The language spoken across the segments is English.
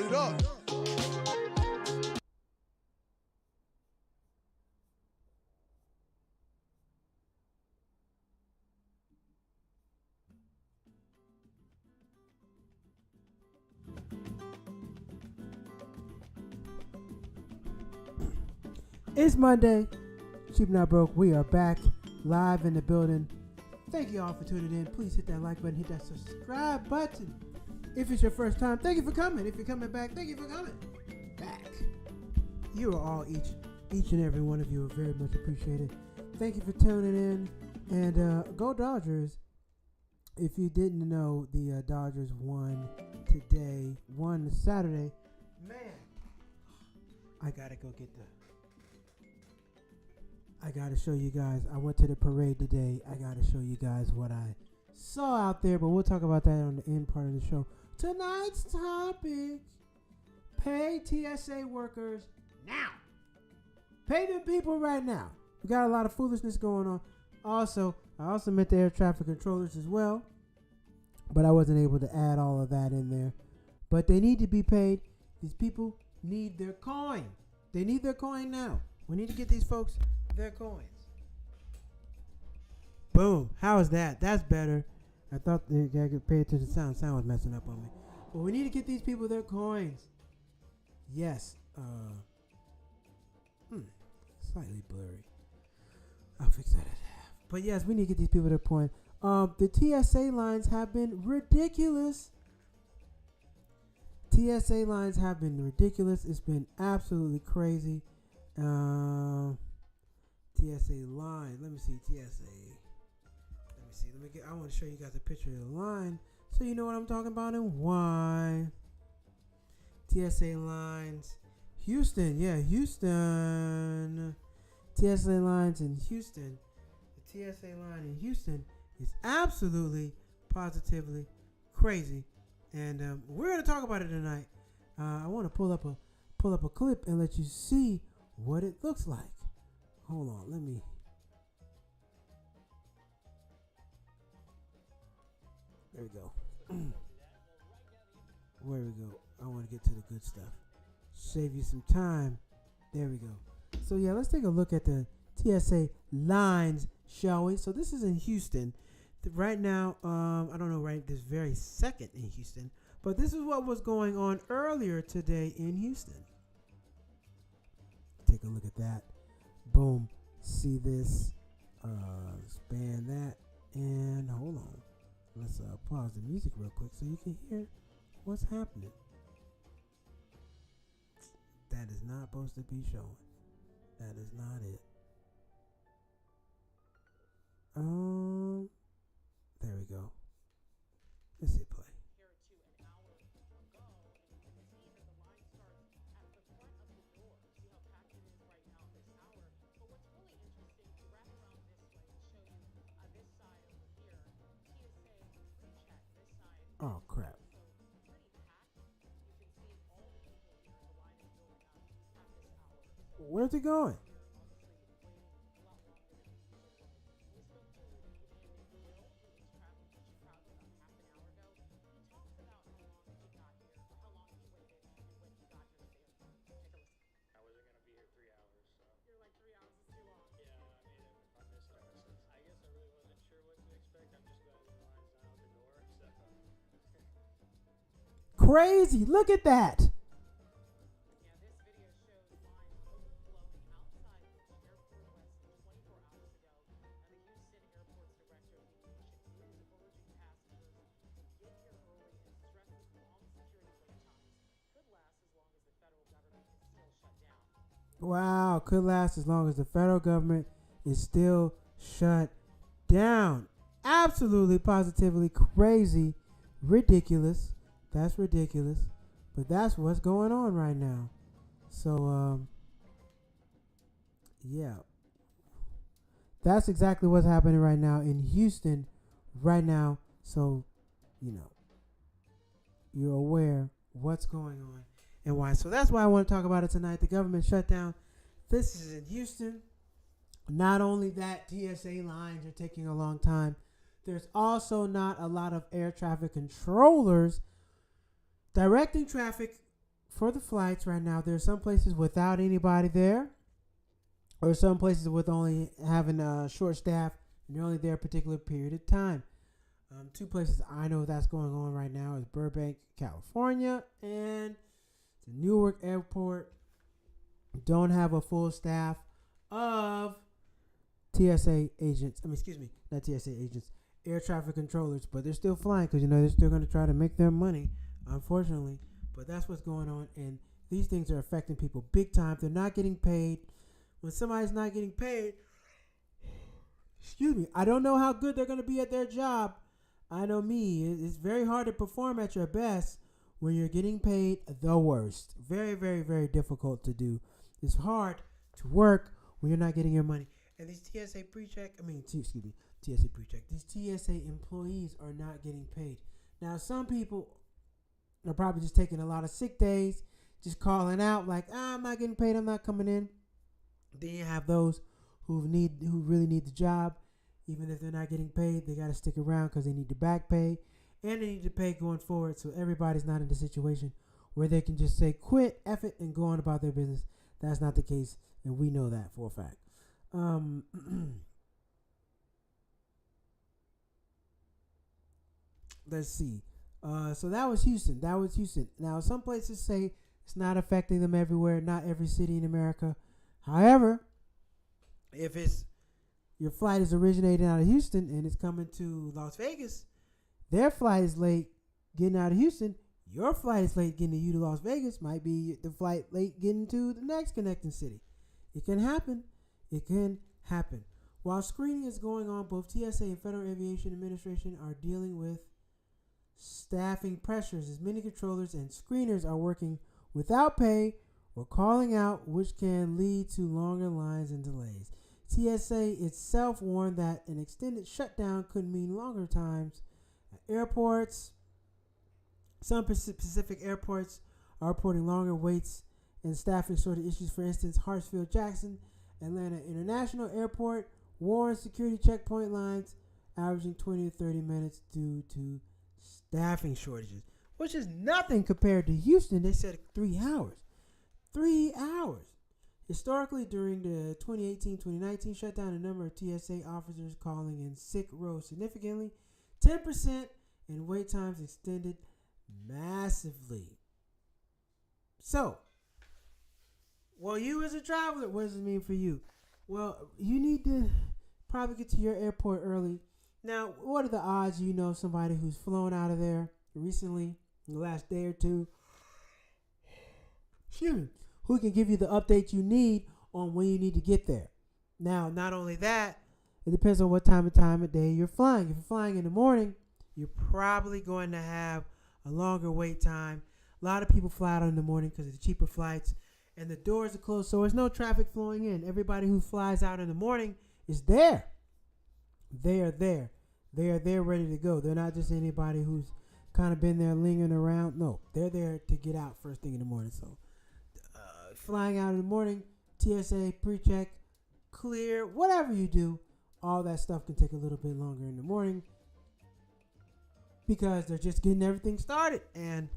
it up. It's Monday. Cheap Not Broke. We are back live in the building. Thank you all for tuning in. Please hit that like button, hit that subscribe button. If it's your first time, thank you for coming. If you're coming back, thank you for coming back. You are all, each and every one of you are very much appreciated. Thank you for tuning in. And go Dodgers. If you didn't know, the Dodgers won today, won Saturday. Man, I gotta go get I gotta show you guys. I went to the parade today. I gotta show you guys what I saw out there, but we'll talk about that on the end part of the show. Tonight's topic: pay TSA workers now. Pay them people right now. We got a lot of foolishness going on. I also met the air traffic controllers as well, but I wasn't able to add all of that in there. But they need to be paid. These people need their coin. They need their coin now. We need to get these folks their coins. Boom. How is that? That's better. I thought I could pay attention to sound. Sound was messing up on me. But we need to get these people their coins. Yes. Slightly blurry. I'll fix that. But yes, we need to get these people their coin. The TSA lines have been ridiculous. TSA lines have been ridiculous. It's been absolutely crazy. TSA line. Let me see. I want to show you guys a picture of the line so you know what I'm talking about and why. TSA lines. Houston. Yeah, Houston. TSA lines in Houston. The TSA line in Houston is absolutely, positively crazy. And we're going to talk about it tonight. I want to pull up a clip and let you see what it looks like. Hold on, let me. There we go. Where we go? I want to get to the good stuff. Save you some time. There we go. So yeah, let's take a look at the TSA lines, shall we? So this is in Houston. Right now, I don't know right this very second in Houston, but this is what was going on earlier today in Houston. Take a look at that. Boom. See this. Expand that. And hold on. Let's pause the music real quick so you can hear what's happening. That is not supposed to be showing. That is not it. There we go. Let's hit play. Oh, crap. Where's it going? Crazy. Look at that. Wow, could last as long as the federal government is still shut down. Absolutely, positively crazy, ridiculous. That's ridiculous, but that's what's going on right now. So, yeah, that's exactly what's happening right now in Houston right now. So, you're aware what's going on and why. So that's why I want to talk about it tonight. The government shutdown. This is in Houston. Not only that, TSA lines are taking a long time. There's also not a lot of air traffic controllers directing traffic for the flights right now, there are some places without anybody there, or some places with only having a short staff, and they're only there a particular period of time. Two places I know that's going on right now is Burbank, California, and the Newark Airport don't have a full staff of TSA agents. Not TSA agents, air traffic controllers, but they're still flying because they're still going to try to make their money, unfortunately. But that's what's going on, and these things are affecting people big time. They're not getting paid. When somebody's not getting paid, I don't know how good they're going to be at their job. I know me. It's very hard to perform at your best when you're getting paid the worst. Very, very, very difficult to do. It's hard to work when you're not getting your money. And these TSA pre-check, these TSA employees are not getting paid. Now, some people are probably just taking a lot of sick days, just calling out like, I'm not getting paid, I'm not coming in. Then you have those who really need the job. Even if they're not getting paid, they got to stick around because they need the back pay and they need to pay going forward. So everybody's not in the situation where they can just say, quit, F it, and go on about their business. That's not the case, and we know that for a fact. Let's see. So that was Houston. Now, some places say it's not affecting them everywhere, not every city in America. However, if your flight is originating out of Houston and it's coming to Las Vegas, their flight is late getting out of Houston. Your flight is late getting to you to Las Vegas. Might be the flight late getting to the next connecting city. It can happen. While screening is going on, both TSA and Federal Aviation Administration are dealing with staffing pressures as many controllers and screeners are working without pay or calling out, which can lead to longer lines and delays. TSA itself warned that an extended shutdown could mean longer times at airports. Some Pacific airports are reporting longer waits and staffing shortage issues. For instance, Hartsfield-Jackson Atlanta International Airport warns security checkpoint lines averaging 20 to 30 minutes due to staffing shortages, which is nothing compared to Houston. They said 3 hours. 3 hours. Historically, during the 2018-2019 shutdown, the number of TSA officers calling in sick rose significantly, 10%, and wait times extended massively. So, you as a traveler, what does it mean for you? Well, you need to probably get to your airport early. Now, what are the odds somebody who's flown out of there recently, in the last day or two, who can give you the update you need on when you need to get there? Now, not only that, it depends on what time of day you're flying. If you're flying in the morning, you're probably going to have a longer wait time. A lot of people fly out in the morning because of the cheaper flights, and the doors are closed, so there's no traffic flowing in. Everybody who flies out in the morning is there. They are there. They are there ready to go. They're not just anybody who's kind of been there lingering around. No, they're there to get out first thing in the morning. So flying out in the morning, TSA, pre-check, clear, whatever you do, all that stuff can take a little bit longer in the morning because they're just getting everything started and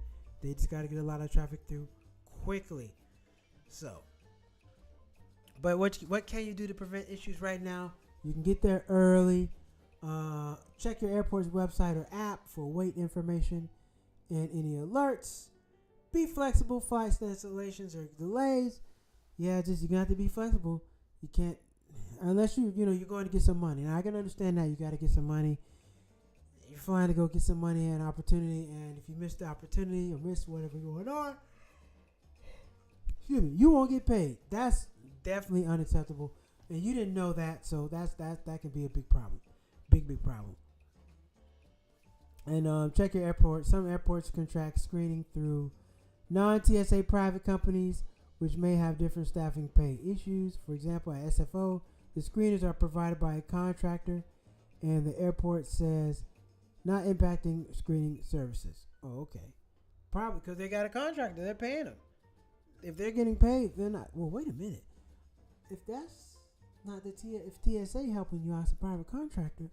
they just got to get a lot of traffic through quickly. So, but what can you do to prevent issues right now? You can get there early. Check your airport's website or app for wait information and any alerts. Be flexible, flight cancellations or delays. Yeah, you got to be flexible. You can't, unless you're going to get some money. Now I can understand that you got to get some money. You're flying to go get some money and opportunity, and if you miss the opportunity or miss whatever going on, you won't get paid. That's definitely unacceptable, and you didn't know that, so that can be a big problem, big problem. And check your airport. Some airports contract screening through non-TSA private companies, which may have different staffing pay issues. For example, at SFO, the screeners are provided by a contractor, and the airport says not impacting screening services. Oh, okay. Probably because they got a contractor. They're paying them. If they're getting paid, they're not. Well, wait a minute. If that's not if TSA helping you out as a private contractor,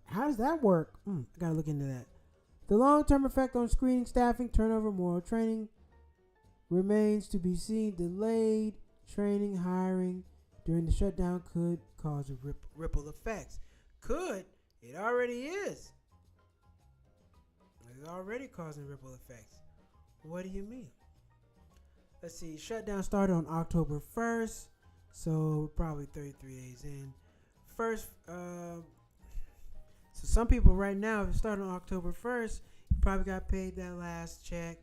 how does that work? I got to look into that. The long-term effect on screening, staffing, turnover, moral training remains to be seen. Delayed training, hiring during the shutdown could cause a ripple effects. Could. It already is. It's already causing ripple effects. What do you mean? Let's see. Shutdown started on October 1st, so probably 33 days in. So some people right now, if it started on October 1st, you probably got paid that last check,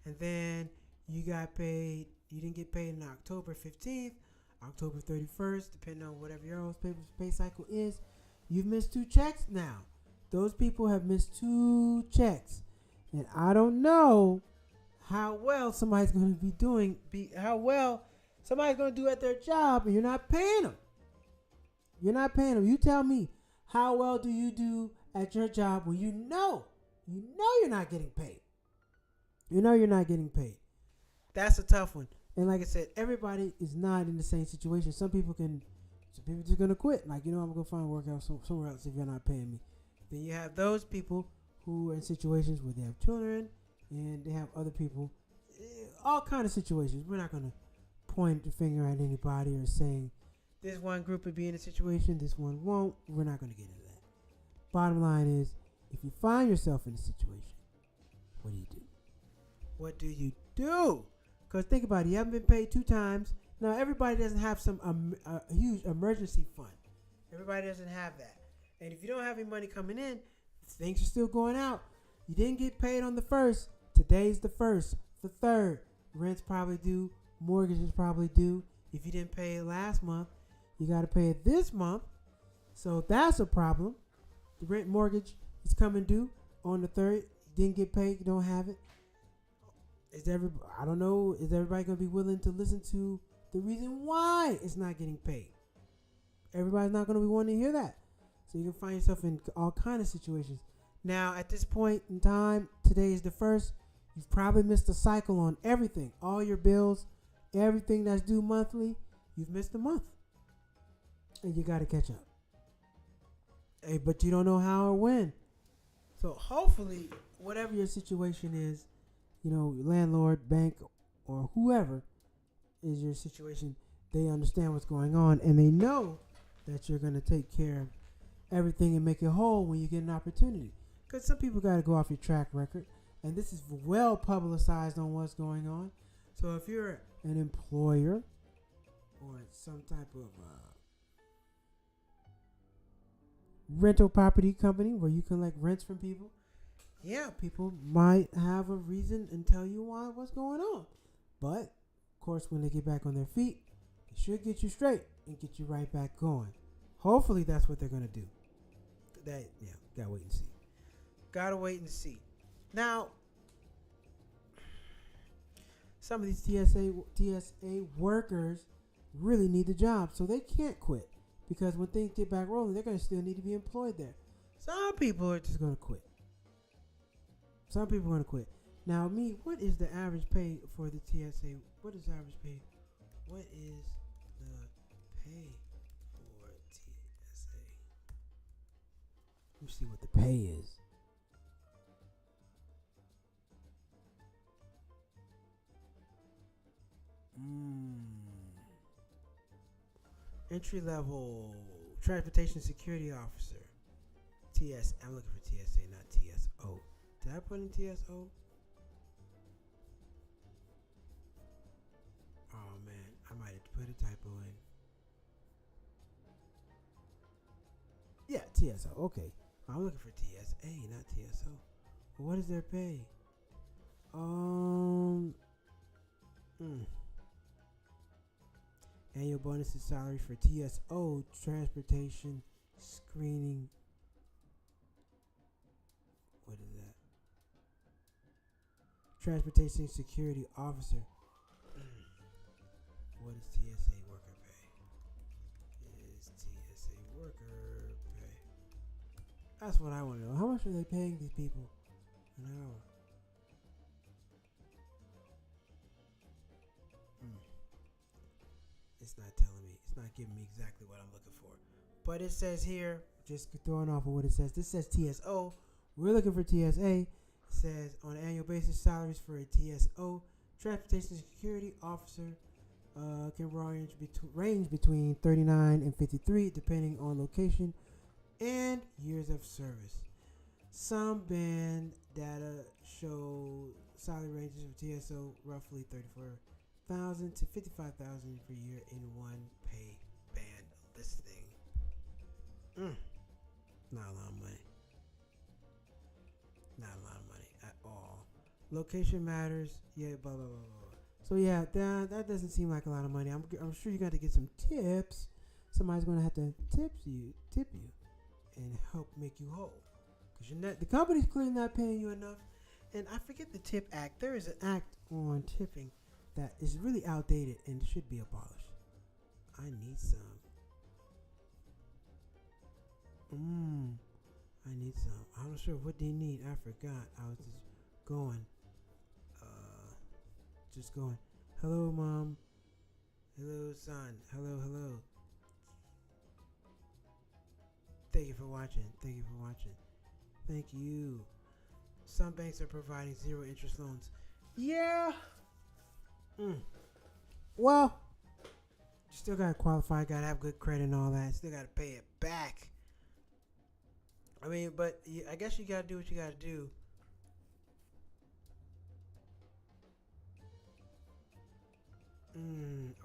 and then you got paid. You didn't get paid on October 15th, October 31st, depending on whatever your own pay cycle is. You've missed 2 checks now. Those people have missed 2 checks, and I don't know how well somebody's going to be doing. How well somebody's going to do at their job, and you're not paying them. You're not paying them. You tell me, how well do you do at your job when you know you're not getting paid? You know you're not getting paid. That's a tough one. And like I said, everybody is not in the same situation. Some people just gonna quit. Like, I'm gonna go find work out somewhere else if you're not paying me. Then you have those people who are in situations where they have children and they have other people, all kind of situations. We're not gonna point the finger at anybody or saying this one group would be in a situation, this one won't. We're not gonna get into that. Bottom line is, if you find yourself in a situation, what do you do? What do you do? Because think about it, you haven't been paid 2 times. Now, everybody doesn't have some huge emergency fund. Everybody doesn't have that. And if you don't have any money coming in, things are still going out. You didn't get paid on the 1st. Today's the 1st, the 3rd. Rent's probably due. Mortgage is probably due. If you didn't pay it last month, you got to pay it this month. So that's a problem. The rent mortgage is coming due on the 3rd. You didn't get paid. You don't have it. I don't know. Is everybody going to be willing to listen to the reason why it's not getting paid? Everybody's not going to be wanting to hear that. So you can find yourself in all kind of situations. Now, at this point in time, today is the 1st. You've probably missed a cycle on everything. All your bills, everything that's due monthly, you've missed a month. And you got to catch up. Hey, but you don't know how or when. So hopefully, whatever your situation is, your landlord, bank, or whoever is your situation, they understand what's going on, and they know that you're going to take care of everything and make it whole when you get an opportunity. Because some people got to go off your track record, and this is well publicized on what's going on. So if you're an employer or some type of rental property company where you collect rents from people, yeah, people might have a reason and tell you what's going on. But, of course, when they get back on their feet, they should get you straight and get you right back going. Hopefully that's what they're going to do. Gotta wait and see. Gotta wait and see. Now, some of these TSA workers really need the job, so they can't quit. Because when things get back rolling, they're going to still need to be employed there. Some people are just going to quit. Some people are going to quit. Now, what is the average pay for the TSA? What is average pay? What is the pay for TSA? Let me see what the pay is. Entry level transportation security officer. I'm looking for TSA, not TSO. Did I put in TSO? Oh man, I might have put a typo in. Yeah, TSO. Okay, I'm looking for TSA, not TSO. What is their pay? Annual bonus and salary for TSO, transportation screening. What is that? Transportation security officer. What is TSA worker pay? Is TSA worker pay? That's what I want to know. How much are they paying these people an hour? It's not telling me. It's not giving me exactly what I'm looking for. But it says here, just throwing off of what it says. This says TSO. We're looking for TSA. says on an annual basis, salaries for a TSO, transportation security officer, can range between 39 and 53, depending on location and years of service. Some band data show salary ranges for TSO roughly 34,000 to 55,000 per year in one pay band listing. Not a lot of money. Not a lot of money at all. Location matters. Yeah, blah blah blah blah. So yeah, that doesn't seem like a lot of money. I'm sure you got to get some tips. Somebody's gonna have to tip you, and help make you whole. Cause the company's clearly not paying you enough. And I forget the Tip Act. There is an act on tipping that is really outdated and should be abolished. I need some. I need some. I'm not sure what they need. I forgot. I was just going. Hello, Mom. Hello, son. Hello. Thank you for watching. Thank you. Some banks are providing zero interest loans. Yeah. Well, you still gotta qualify. Gotta have good credit and all that. Still gotta pay it back. I mean, but I guess you gotta do what you gotta do.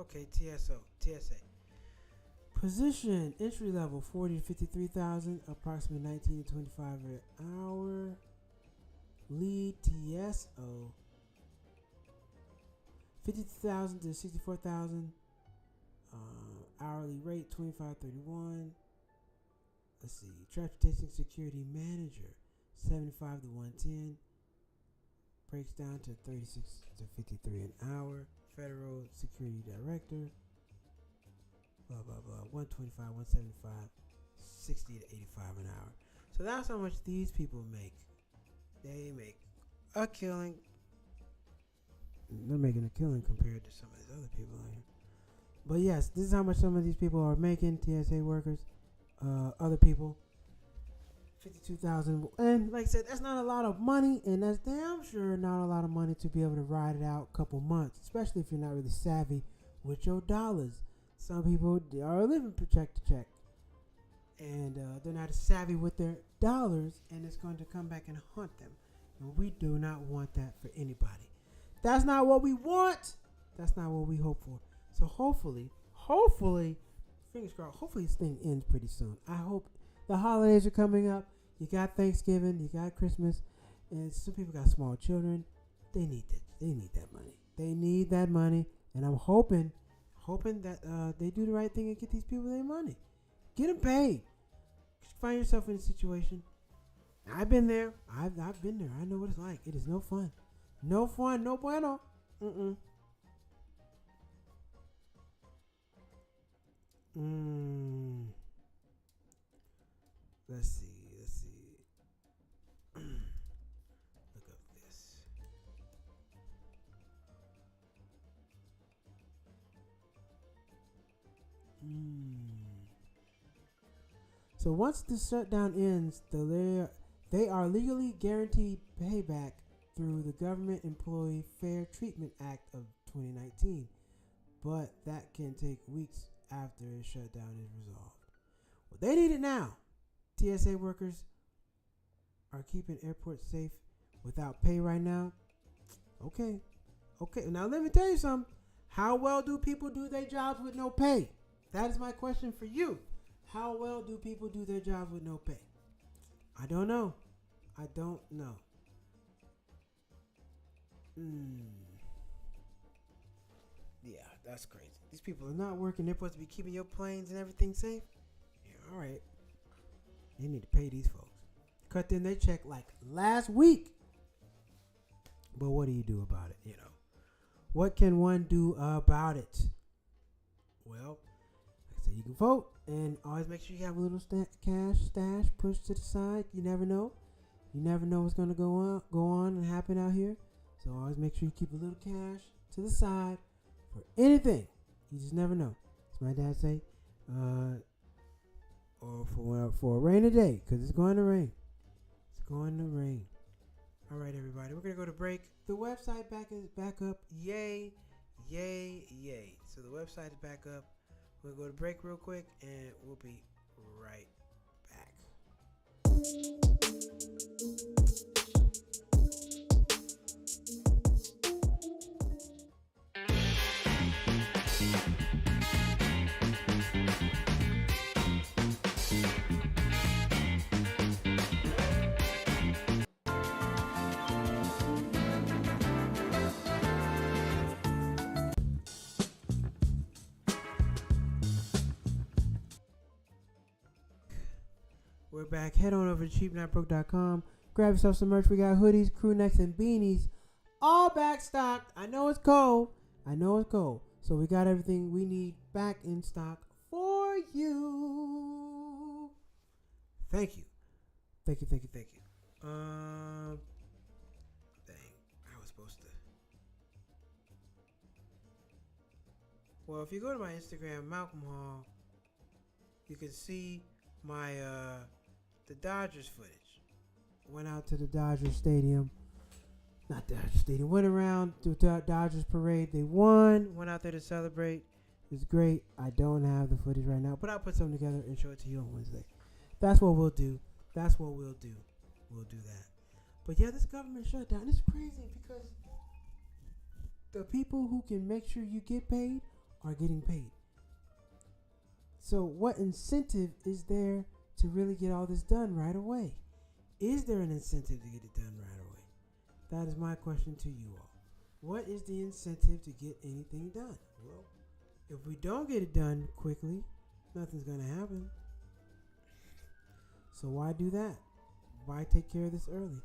Okay, TSA. Position entry level 40 to 53,000, approximately 19 to 25 an hour. Lead TSO 50,000 to 64,000. Hourly rate 25.31. Let's see. Transportation security manager 75 to 110. Breaks down to 36 to 53 an hour. Federal security director. Blah blah blah. 125, 175, 60 to 85 an hour. So that's how much these people make. They make a killing. They're making a killing compared to some of these other people out here. But yes, this is how much some of these people are making. TSA workers, other people, 52,000. And like I said, that's not a lot of money, and that's damn sure not a lot of money to be able to ride it out a couple months, especially if you're not really savvy with your dollars. Some people are living from check to check, and they're not savvy with their dollars, and it's going to come back and haunt them. And we do not want that for anybody. That's not what we want. That's not what we hope for. So hopefully, fingers crossed, hopefully this thing ends pretty soon. I hope. The holidays are coming up. You got Thanksgiving, you got Christmas, and some people got small children. They need that. They need that money. They need that money, and I'm hoping that they do the right thing and get these people their money. Get them paid. Find yourself in a situation. I've been there. I've been there. I know what it's like. It is no fun. No fun. No bueno. Let's see. Look up this. So once the shutdown ends, they are legally guaranteed payback through the Government Employee Fair Treatment Act of 2019, but that can take weeks after the shutdown is resolved. Well, they need it now. TSA workers are keeping airports safe without pay right now. Okay. Now let me tell you something. How well do people do their jobs with no pay? That is my question for you. How well do people do their jobs with no pay? I don't know. Yeah, that's crazy. These people are not working. They're supposed to be keeping your planes and everything safe. Yeah, all right. They need to pay these folks. Cut in their check like last week. But what do you do about it? What can one do about it? Well, like I said, you can vote, and always make sure you have a little cash stash pushed to the side. You never know. You never know what's going to go on and happen out here. So always make sure you keep a little cash to the side for anything. You just never know. As my dad say, or for a rainy day, because it's going to rain. It's going to rain. All right, everybody, we're gonna go to break. The website back up. Yay, yay, yay! So the website is back up. We'll go to break real quick, and we'll be right back. We're back. Head on over to cheapnotbroke.com. Grab yourself some merch. We got hoodies, crew necks, and beanies. All back stocked. I know it's cold. So we got everything we need back in stock for you. Thank you. Dang. I was supposed to. Well, if you go to my Instagram, Malcolm Hall, you can see my the Dodgers footage. Went out to the Dodgers Stadium. Not Dodger Stadium. Went around to Dodgers parade. They won. Went out there to celebrate. It was great. I don't have the footage right now, but I'll put something together and show it to you on Wednesday. That's what we'll do. We'll do that. But yeah, this government shutdown is crazy because the people who can make sure you get paid are getting paid. So what incentive is there to really get all this done right away? Is there an incentive to get it done right away? That is my question to you all. What is the incentive to get anything done? Well, if we don't get it done quickly, nothing's going to happen. So why do that? Why take care of this early?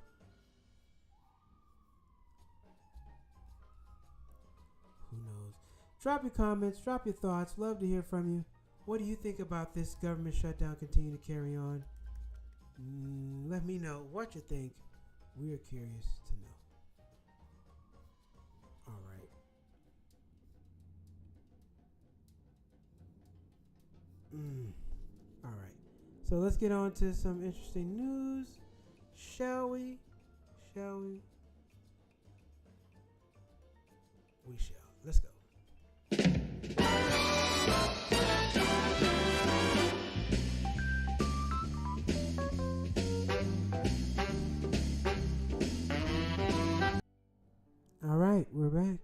Who knows? Drop your comments, drop your thoughts. Love to hear from you. What do you think about this government shutdown continue to carry on? Let me know what you think. We are curious to know. All right. All right. So let's get on to some interesting news. Shall we? We shall. Let's go. All right, we're back.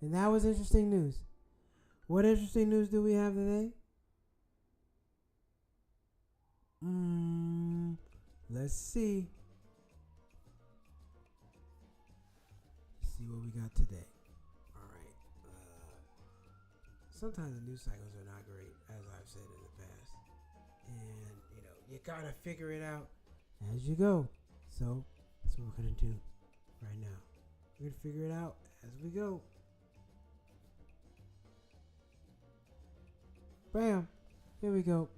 And that was interesting news. What interesting news do we have today? Let's see. Let's see what we got today. All right. Sometimes the news cycles are not great, as I've said in the past. And, you gotta figure it out as you go. So, that's what we're gonna do right now. We're going to figure it out as we go. Bam. Here we go.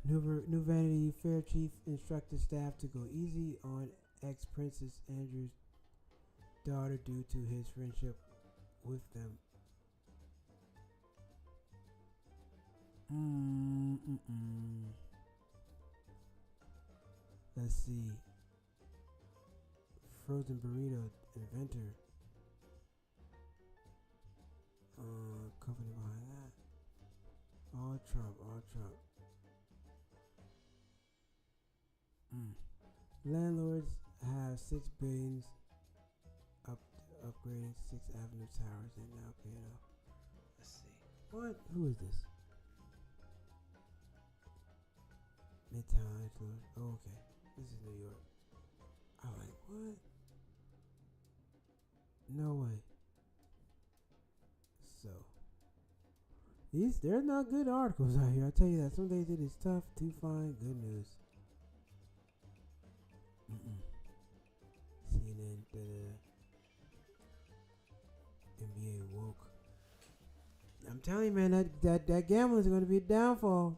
New Vanity Fair chief instructed staff to go easy on ex-Princess Andrew's daughter due to his friendship with them. Let's see. Frozen burrito inventor. Company behind that. All Trump. Landlords have $6 billion upgrading 6th Avenue towers and now paying off. Let's see. What? Who is this? Midtown. Oh, okay. This is New York. I'm like, what? No way. So, they're not good articles out here. I tell you that. Some days it is tough to find good news. CNN, NBA woke. I'm telling you, man, that gambling is going to be a downfall.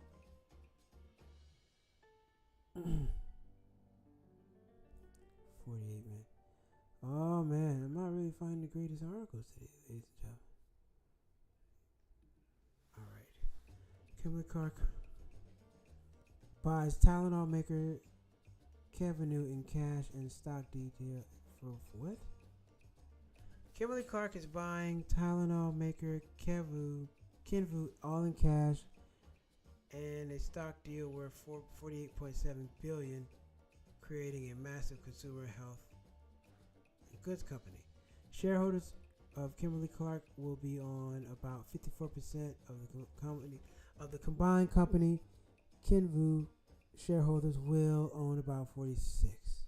48, man. Oh, man, I'm not really finding the greatest articles today, ladies and gentlemen. All right. Kimberly Clark buys Tylenol maker Kevinu in cash and stock detail for what? Kimberly Clark is buying Tylenol maker Kenvu all in cash and a stock deal worth 48.7 billion, creating a massive consumer health and goods company. Shareholders of Kimberly Clark will be on about 54% of the combined company. Kenvu shareholders will own about 46.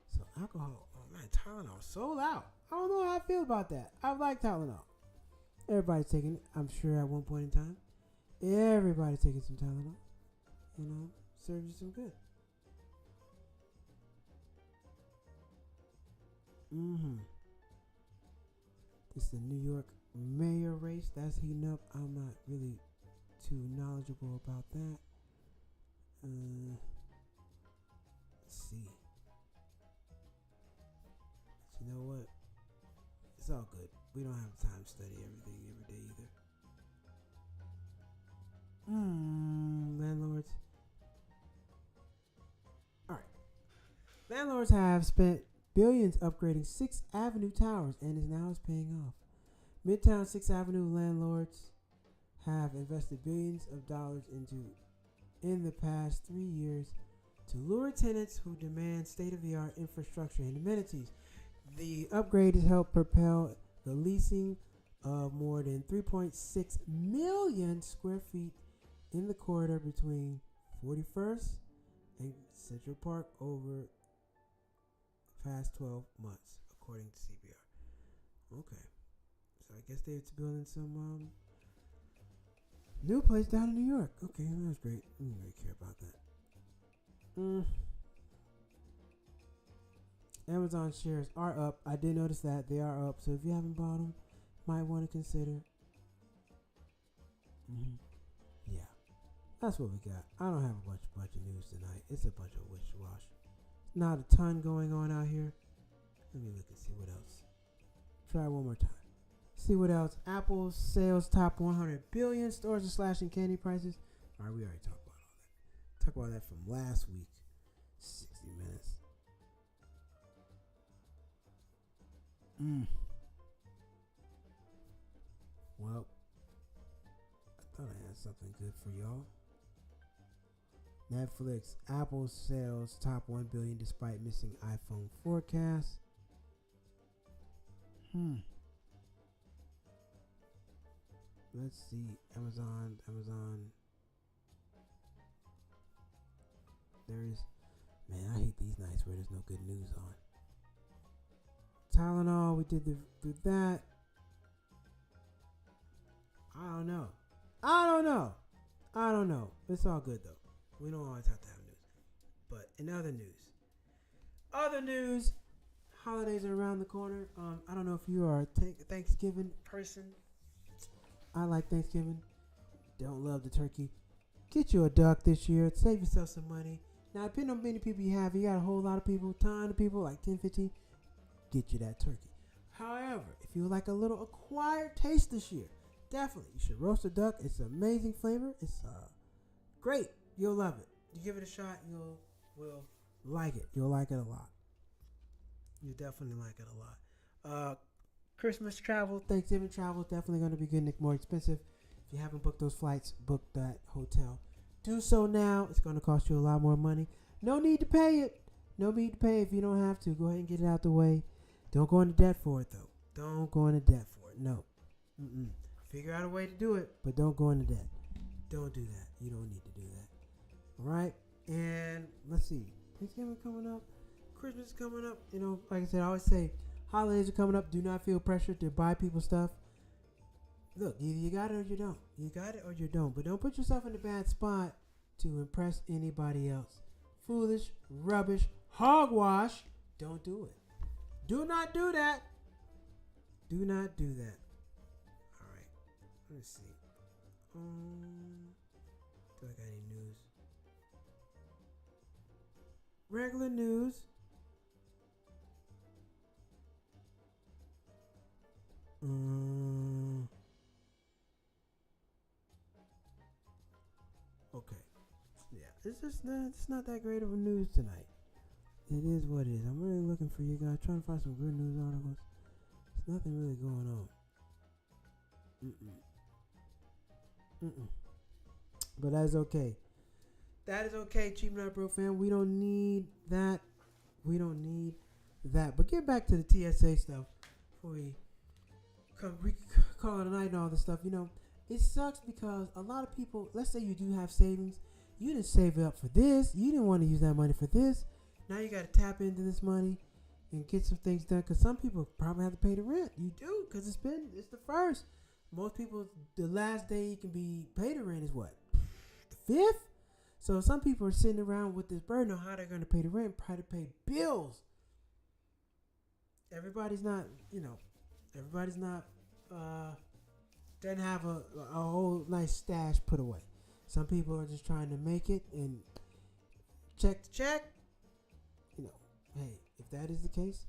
So alcohol, oh man, Tylenol sold out. I don't know how I feel about that. I like Tylenol. Everybody's taking it. I'm sure at one point in time, everybody's taking some Tylenol. Serves you some good. This is the New York mayor race. That's heating up. I'm not really too knowledgeable about that. Let's see. But you know what? It's all good. We don't have time to study everything every day either. Landlords. Alright. Landlords have spent billions upgrading 6th Avenue towers and is now paying off. Midtown 6th Avenue landlords have invested billions of dollars in the past 3 years to lure tenants who demand state-of-the-art infrastructure and amenities. The upgrade has helped propel the leasing of more than 3.6 million square feet in the corridor between 41st and Central Park over the past 12 months, according to CBR. Okay. So I guess they're building some new place down in New York. Okay, that's great. I don't really care about that. Amazon shares are up. I did notice that they are up. So if you haven't bought them, might want to consider. Yeah, that's what we got. I don't have a bunch of news tonight. It's a bunch of wish-wash. Not a ton going on out here. Let me look and see what else. Try one more time. See what else. Apple sales top 100 billion. Stores are slashing candy prices. All right, we already talked about all that. Talk about that from last week. 60 minutes. Well, I thought I had something good for y'all. Netflix, Apple sales top 1 billion despite missing iPhone forecast. Let's see. Amazon. Man, I hate these nights where there's no good news on. Tylenol, we did that. I don't know. It's all good though. We don't always have to have news. But in other news, holidays are around the corner. I don't know if you are a Thanksgiving person. I like Thanksgiving. Don't love the turkey. Get you a duck this year. Save yourself some money. Now, depending on how many people you have, you got a whole lot of people, ton of people, like 10, 15, get you that turkey. However, if you would like a little acquired taste this year, definitely, you should roast a duck. It's an amazing flavor. It's great. You'll love it. You give it a shot, you'll like it. You'll like it a lot. You definitely like it a lot. Christmas travel, Thanksgiving travel, definitely going to be getting more expensive. If you haven't booked those flights, book that hotel. Do so now. It's going to cost you a lot more money. No need to pay it. No need to pay if you don't have to. Go ahead and get it out the way. Don't go into debt for it, though. Don't go into debt for it. No. Figure out a way to do it, but don't go into debt. Don't do that. You don't need to do that. All right? And let's see. Thanksgiving coming up. Christmas is coming up. Like I said, I always say, holidays are coming up. Do not feel pressure to buy people stuff. Look, either you got it or you don't. You got it or you don't. But don't put yourself in a bad spot to impress anybody else. Foolish, rubbish, hogwash. Don't do it. Do not do that. Do not do that. All right. Let's see. Do I got any news? Regular news. Okay. Yeah, it's not that great of a news tonight. it is what it is. I'm really looking for you guys, trying to find some good news articles. There's nothing really going on. But that's okay. That is okay, Cheap Not Broke fam. We don't need that. We don't need that. But get back to the TSA stuff before we call it a night and all this stuff. You know, it sucks because a lot of people, let's say you do have savings. You didn't save it up for this. You didn't want to use that money for this. Now you got to tap into this money and get some things done. Because some people probably have to pay the rent. You do, because it's the first. Most people, the last day you can be paid the rent is what? The 5th? So some people are sitting around with this burden on how they're going to pay the rent, how to pay bills. Everybody's not, doesn't have a whole nice stash put away. Some people are just trying to make it and check to check. You know, hey, if that is the case,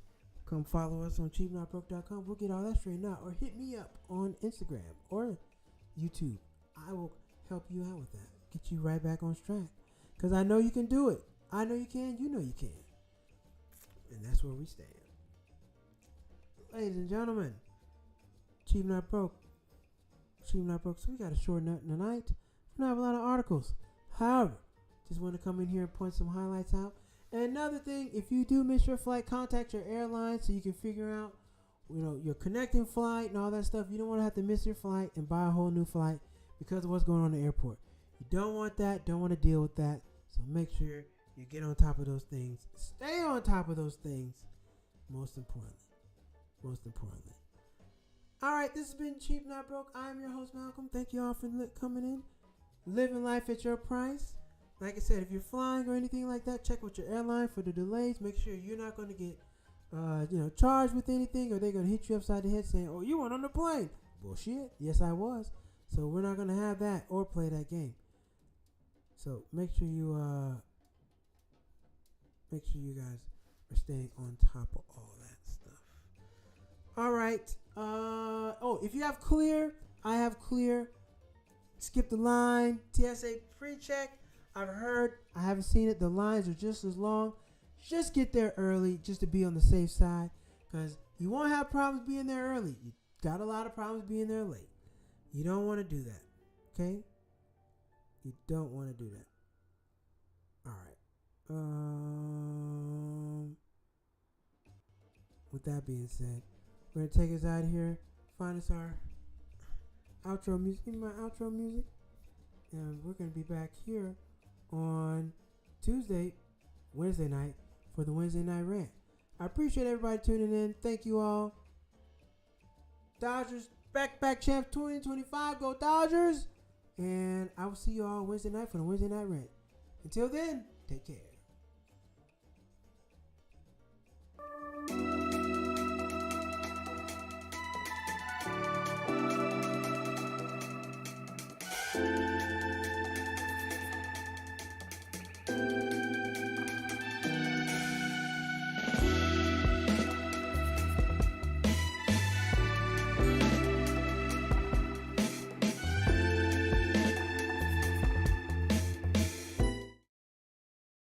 come follow us on cheapnotbroke.com. We'll get all that straightened out. Or hit me up on Instagram or YouTube. I will help you out with that. Get you right back on track. Because I know you can do it. I know you can. You know you can. And that's where we stand. Ladies and gentlemen, Cheap Not Broke. Cheap Not Broke. So we got a short night tonight. We don't have a lot of articles. However, just want to come in here and point some highlights out. And another thing, if you do miss your flight, contact your airline so you can figure out, your connecting flight and all that stuff. You don't want to have to miss your flight and buy a whole new flight because of what's going on in the airport. You don't want that. Don't want to deal with that. So make sure you get on top of those things. Stay on top of those things. Most importantly. All right, this has been Cheap Not Broke. I am your host, Malcolm. Thank you all for coming in. Living life at your price. Like I said, if you're flying or anything like that, check with your airline for the delays. Make sure you're not going to get charged with anything, or they're going to hit you upside the head saying, "Oh, you weren't on the plane." Bullshit. Yes, I was. So we're not going to have that or play that game. So make sure you guys are staying on top of all that stuff. All right. If you have Clear, I have Clear. Skip the line. TSA pre-check. I've heard. I haven't seen it. The lines are just as long. Just get there early, just to be on the safe side, because you won't have problems being there early. You got a lot of problems being there late. You don't want to do that. Okay? You don't want to do that. All right. With that being said, we're going to take us out of here. Find us our outro music. Give me my outro music. And we're going to be back here on Wednesday night for the Wednesday night rant. I appreciate everybody tuning in. Thank you all. Dodgers back champs 2025. Go Dodgers. And I will see you all Wednesday night for the Wednesday night rant. Until then, take care.